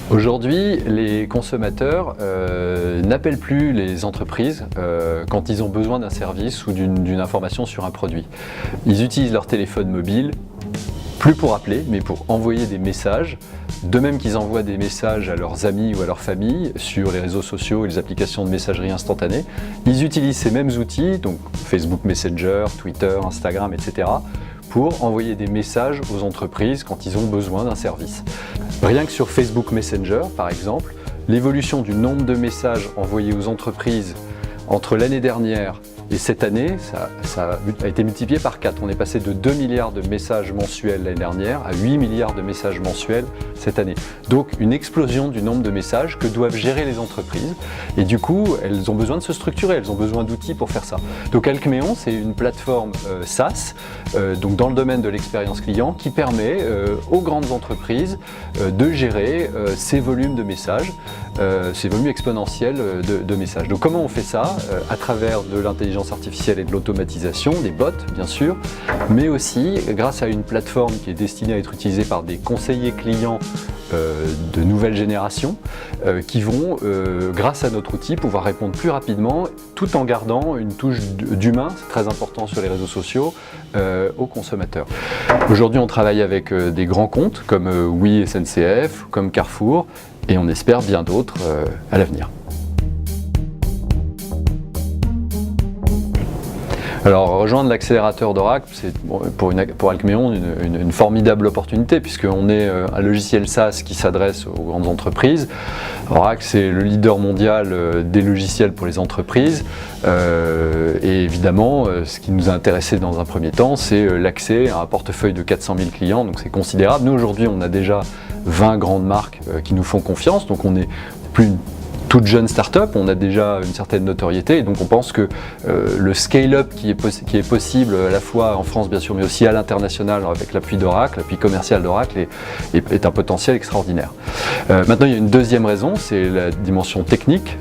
Aujourd'hui, les consommateurs n'appellent plus les entreprises quand ils ont besoin d'un service ou d'une information sur un produit. Ils utilisent leur téléphone mobile, plus pour appeler, mais pour envoyer des messages, de même qu'ils envoient des messages à leurs amis ou à leur famille sur les réseaux sociaux et les applications de messagerie instantanée. Ils utilisent ces mêmes outils, donc Facebook Messenger, Twitter, Instagram, etc., pour envoyer des messages aux entreprises quand ils ont besoin d'un service. Rien que sur Facebook Messenger, par exemple, l'évolution du nombre de messages envoyés aux entreprises entre l'année dernière et cette année, ça a été multiplié par 4. On est passé de 2 milliards de messages mensuels l'année dernière à 8 milliards de messages mensuels cette année. Donc une explosion du nombre de messages que doivent gérer les entreprises. Et du coup, elles ont besoin de se structurer, elles ont besoin d'outils pour faire ça. Donc Alcméon, c'est une plateforme SaaS, donc dans le domaine de l'expérience client, qui permet aux grandes entreprises de gérer ces volumes de messages, ces volumes exponentiels de messages. Donc comment on fait ça? À travers de l'intelligence artificielle et de l'automatisation, des bots bien sûr, mais aussi grâce à une plateforme qui est destinée à être utilisée par des conseillers clients de nouvelle génération qui vont, grâce à notre outil, pouvoir répondre plus rapidement tout en gardant une touche d'humain, c'est très important sur les réseaux sociaux, aux consommateurs. Aujourd'hui, on travaille avec des grands comptes comme Oui SNCF, comme Carrefour, et on espère bien d'autres à l'avenir. Alors, rejoindre l'accélérateur d'Oracle, c'est pour Alcméon une formidable opportunité puisqu'on est un logiciel SaaS qui s'adresse aux grandes entreprises. Oracle, c'est le leader mondial des logiciels pour les entreprises. Et évidemment, ce qui nous a intéressé dans un premier temps, c'est l'accès à un portefeuille de 400 000 clients, donc c'est considérable. Nous, aujourd'hui, on a déjà 20 grandes marques qui nous font confiance, donc on n'est plus une toute jeune start-up, on a déjà une certaine notoriété et donc on pense que le scale-up qui est possible à la fois en France bien sûr mais aussi à l'international avec l'appui d'Oracle, l'appui commercial d'Oracle est un potentiel extraordinaire. Maintenant il y a une deuxième raison, c'est la dimension technique.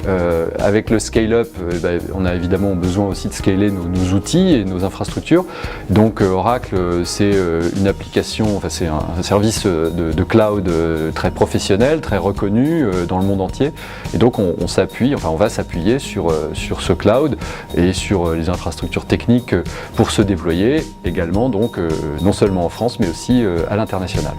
Avec le scale-up, on a évidemment besoin aussi de scaler nos outils et nos infrastructures. Donc Oracle c'est une application, enfin c'est un service de cloud très professionnel, très reconnu dans le monde entier et donc on s'appuie, enfin on va s'appuyer sur ce cloud et sur les infrastructures techniques pour se déployer également, donc non seulement en France mais aussi à l'international.